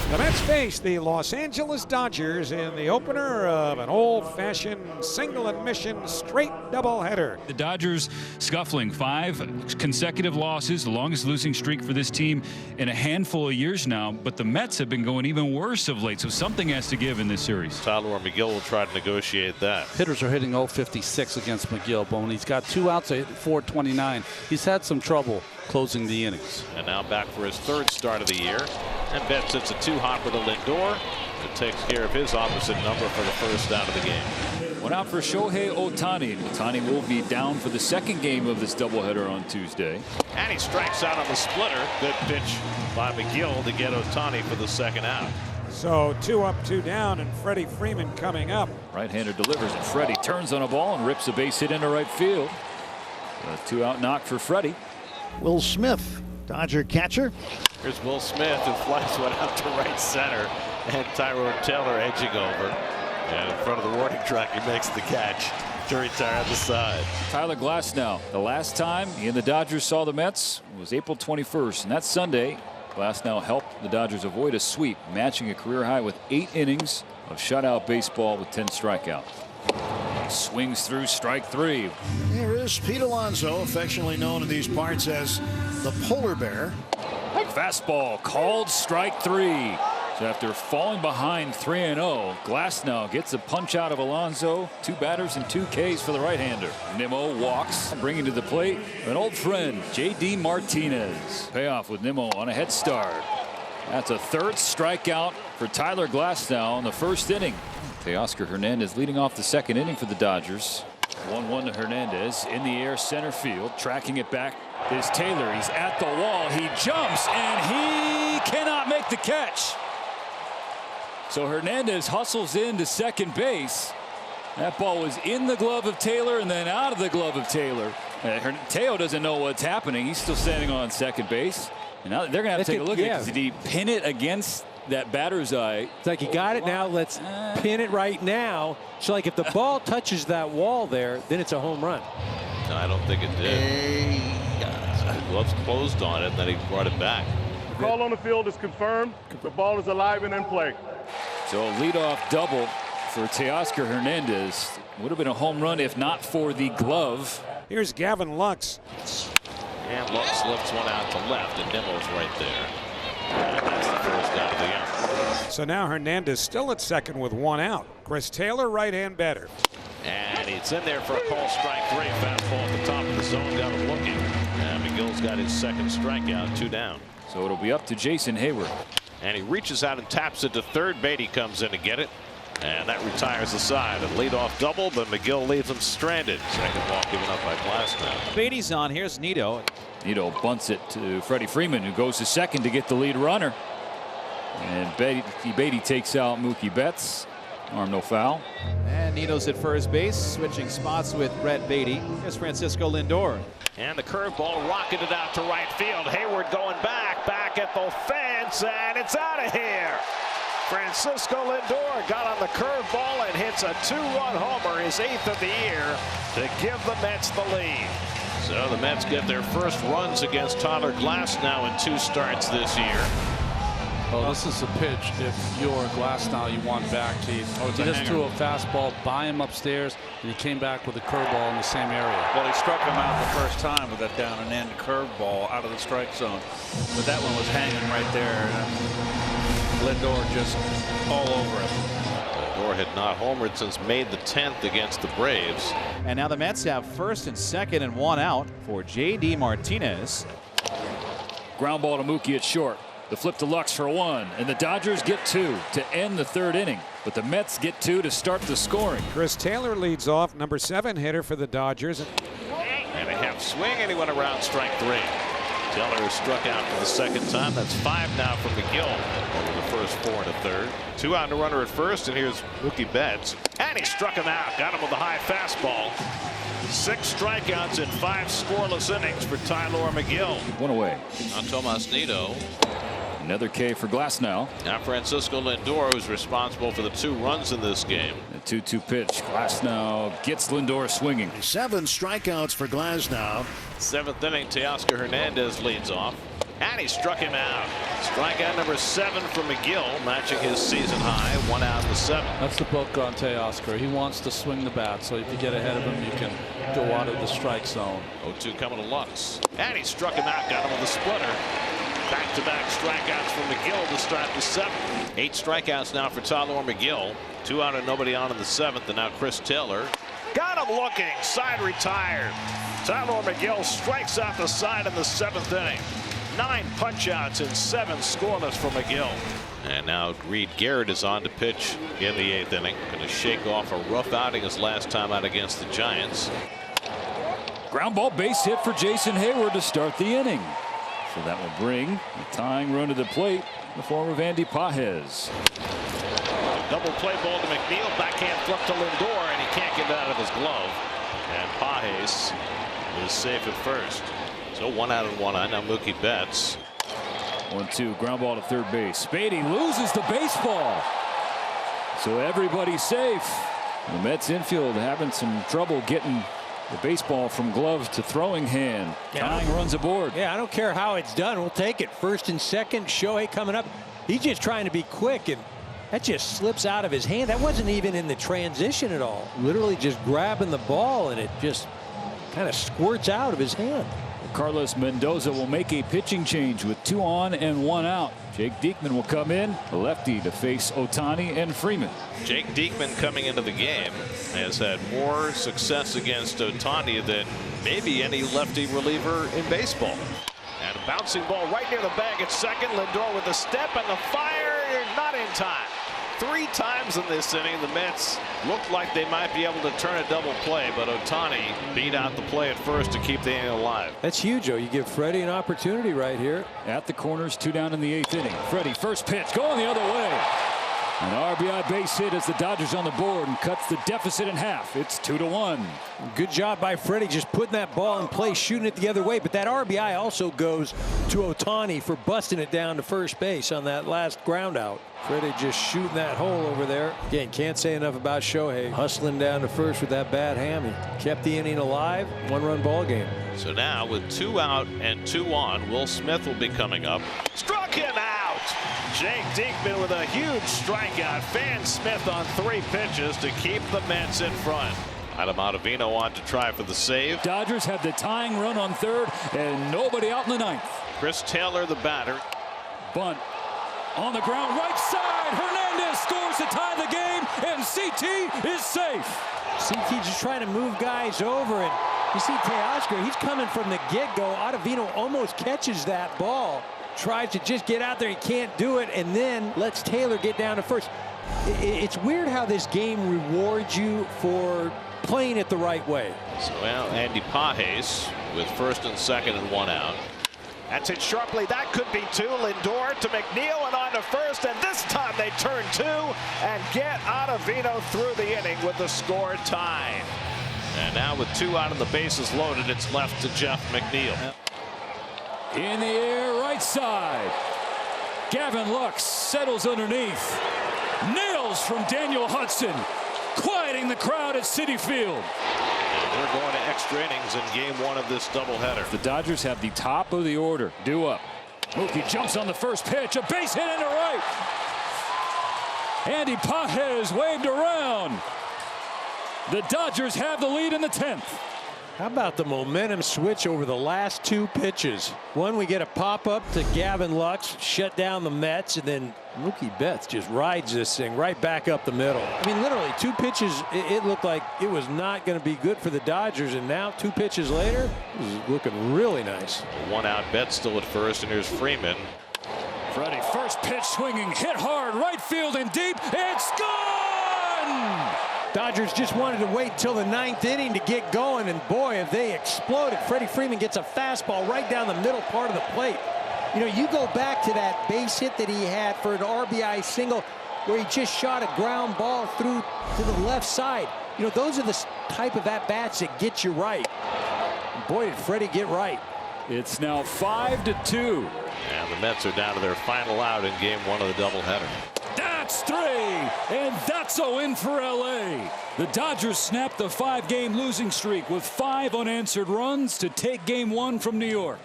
The Mets face the Los Angeles Dodgers in the opener of an old-fashioned single admission straight doubleheader. The Dodgers scuffling 5 consecutive losses, the longest losing streak for this team in a handful of years now. But the Mets have been going even worse of late, so something has to give in this series. Tyler McGill will try to negotiate that. Hitters are hitting 0.56 against McGill, but when he's got 2 outs at 4.29, he's had some trouble closing the innings. And now back for his 3rd start of the year. And Betts hits a 2-hopper to Lindor. It takes care of his opposite number for the 1st out of the game. 1 out for Shohei Ohtani. Ohtani will be down for the 2nd game of this doubleheader on Tuesday. And he strikes out on the splitter. Good pitch by McGill to get Ohtani for the 2nd out. So 2 up, 2 down, and Freddie Freeman coming up. Right-hander delivers, and Freddie turns on a ball and rips a base hit into right field. A 2-out knock for Freddie. Will Smith, Dodger catcher. Here's Will Smith, who flies one out to right center, and Tyrone Taylor edging over. And in front of the warning track, he makes the catch to retire on the side. Tyler Glasnow. The last time he and the Dodgers saw the Mets was April 21st, and that Sunday, Glasnow helped the Dodgers avoid a sweep, matching a career high with 8 innings of shutout baseball with 10 strikeouts. Swings through, strike 3. Here is Pete Alonso, affectionately known in these parts as the Polar Bear. Fastball called, strike 3. So after falling behind 3-0, Glasnow gets a punch out of Alonso. 2 batters and 2 Ks for the right-hander. Nimmo walks, bringing to the plate an old friend, J.D. Martinez. Payoff with Nimmo on a head start. That's a 3rd strikeout for Tyler Glasnow in the 1st inning. Teoscar Hernandez leading off the 2nd inning for the Dodgers. 1-1 to Hernandez in the air, center field. Tracking it back is Taylor. He's at the wall. He jumps and he cannot make the catch. So Hernandez hustles into second base. That ball was in the glove of Taylor and then out of the glove of Taylor. Teo doesn't know what's happening. He's still standing on second base. And now they're going to have to take a look at it. Did he pin it against that batter's eye? It's like, you got it now. Let's pin it right now. So, like, if the ball touches that wall there, then it's a home run. No, I don't think it did. The gloves closed on it, and then he brought it back. The call on the field is confirmed. The ball is alive and in play. So a leadoff double for Teoscar Hernandez. Would have been a home run if not for the glove. Here's Gavin Lux. And Lux slips one out to left, and Nimmo's right there. And that's the 1st out of the inning. So now Hernandez still at second with 1 out. Chris Taylor, right-hand batter. And it's in there for a call, strike 3. Fastball at the top of the zone, got him looking. And McGill's got his 2nd strikeout, 2 down. So it'll be up to Jason Hayward. And he reaches out and taps it to 3rd. Beatty comes in to get it. And that retires the side. A leadoff double, but McGill leaves him stranded. 2nd ball given up by Glasnow. Beatty's on. Here's Nito. Nito bunts it to Freddie Freeman, who goes to second to get the lead runner. And Beatty takes out Mookie Betts. Arm no foul. And Nito's at first base, switching spots with Brett Beatty. Here's Francisco Lindor. And the curveball rocketed out to right field. Hayward going back at the fence, and it's out of here. Francisco Lindor got on the curveball and hits a 2-run homer, his 8th of the year, to give the Mets the lead. So the Mets get their first runs against Tyler Glasnow in 2 starts this year. Well, this is a pitch if you're Glasnow you want back, Keith. He just threw a fastball by him upstairs, and he came back with a curveball in the same area. Well, he struck him out the first time with that down and end curveball out of the strike zone. But that one was hanging right there. Lindor just all over him. Lindor had not homered since May the 10th against the Braves. And now the Mets have 1st and 2nd and 1 out for J.D. Martinez. Ground ball to Mookie at short. The flip to Lux for 1, and the Dodgers get 2 to end the 3rd inning. But the Mets get 2 to start the scoring. Chris Taylor leads off, number 7 hitter for the Dodgers. And a half swing, and he went around strike 3. Taylor is struck out for the 2nd time. That's 5 now from McGill over the first 4 and a 3rd. 2 out and a runner at first, and here's Mookie Betts. And he struck him out. Got him with a high fastball. 6 strikeouts in 5 scoreless innings for Tyler McGill. 1 away. On Tomas Nido. Another K for Glasnow. Now Francisco Lindor, who's responsible for the 2 runs in this game. The 2-2 pitch. Glasnow gets Lindor swinging. 7 strikeouts for Glasnow. 7th inning, Teoscar Hernandez leads off. And he struck him out. Strikeout number 7 for McGill, matching his season high. 1 out of the 7. That's the book on Teoscar. He wants to swing the bat, so if you get ahead of him, you can go out of the strike zone. 0-2 coming to Lux. And he struck him out, got him with a splitter. Back-to-back strikeouts for McGill to start the 7th. 8 strikeouts now for Tyler McGill. 2 out and nobody on in the 7th, and now Chris Taylor. Got him looking, side retired. Tyler McGill strikes out the side in the 7th inning. 9 punch-outs and 7 scoreless for McGill. And now Reed Garrett is on to pitch in the 8th inning. Going to shake off a rough outing his last time out against the Giants. Ground ball base hit for Jason Hayward to start the inning. So that will bring the tying run to the plate in the form of Andy Pages. Double play ball to McNeil. Backhand flip to Lindor, and he can't get it out of his glove. And Pages is safe at first. So 1 out and 1 on. Now Mookie Betts. 1-2 ground ball to third base. Beatty loses the baseball. So everybody's safe. The Mets infield having some trouble getting the baseball from glove to throwing hand. Tying runs aboard. Yeah, I don't care how it's done. We'll take it. First and second. Shohei coming up. He's just trying to be quick, and that just slips out of his hand. That wasn't even in the transition at all. Literally just grabbing the ball, and it just kind of squirts out of his hand. Carlos Mendoza will make a pitching change with 2 on and 1 out. Jake Diekman will come in, the lefty, to face Ohtani and Freeman. Jake Diekman coming into the game has had more success against Ohtani than maybe any lefty reliever in baseball. And a bouncing ball right near the bag at second. Lindor with a step and the fire, not in time. 3 times in this inning, the Mets looked like they might be able to turn a double play, but Ohtani beat out the play at first to keep the inning alive. That's huge, though. You give Freddie an opportunity right here. At the corners, 2 down in the 8th inning. Freddie, first pitch, going the other way. An RBI base hit as the Dodgers on the board and cuts the deficit in half. It's 2-1. Good job by Freddie just putting that ball in place, shooting it the other way. But that RBI also goes to Ohtani for busting it down to first base on that last ground out. Freddie just shooting that hole over there. Again, can't say enough about Shohei hustling down to first with that bad hammy. Kept the inning alive. 1-run ball game. So now with 2 out and 2 on, Will Smith will be coming up. Struck him out. Jake Diekman with a huge strikeout. Fan Smith on 3 pitches to keep the Mets in front. Adam Ottavino on to try for the save. Dodgers have the tying run on third and nobody out in the 9th. Chris Taylor, the batter. Bunt on the ground, right side. Hernandez scores to tie the game, and CT is safe. CT just trying to move guys over, and you see Teoscar, he's coming from the get-go. Ottavino almost catches that ball. Tries to just get out there, he can't do it, and then lets Taylor get down to first. It's weird how this game rewards you for playing it the right way. So now Andy Pages with first and second and 1 out. That's it sharply. That could be 2. Lindor to McNeil and on to first, and this time they turn 2 and get Ottavino through the inning with the score tied. And now with 2 out and the bases loaded, it's left to Jeff McNeil. In the air, right side. Gavin Lux settles underneath. Nails from Daniel Hudson, quieting the crowd at Citi Field. And we're going to extra innings in game 1 of this doubleheader. The Dodgers have the top of the order due up. Mookie jumps on the first pitch, a base hit into right. Andy Pages waved around. The Dodgers have the lead in the 10th. How about the momentum switch over the last 2 pitches? One, we get a pop-up to Gavin Lux, shut down the Mets, and then Mookie Betts just rides this thing right back up the middle. I mean, literally 2 pitches, it looked like it was not going to be good for the Dodgers, and now 2 pitches later, this is looking really nice. 1 out, Betts still at first, and here's Freeman. Freddie, first pitch swinging, hit hard, right field and deep, it's gone! Dodgers just wanted to wait until the 9th inning to get going, and boy, have they exploded. Freddie Freeman gets a fastball right down the middle part of the plate. You know, you go back to that base hit that he had for an RBI single where he just shot a ground ball through to the left side. You know, those are the type of at-bats that get you right. Boy, did Freddie get right. It's now 5-2. And the Mets are down to their final out in game 1 of the doubleheader. That's 3, and that's a win for LA. The Dodgers snapped the 5-game losing streak with 5 unanswered runs to take game 1 from New York.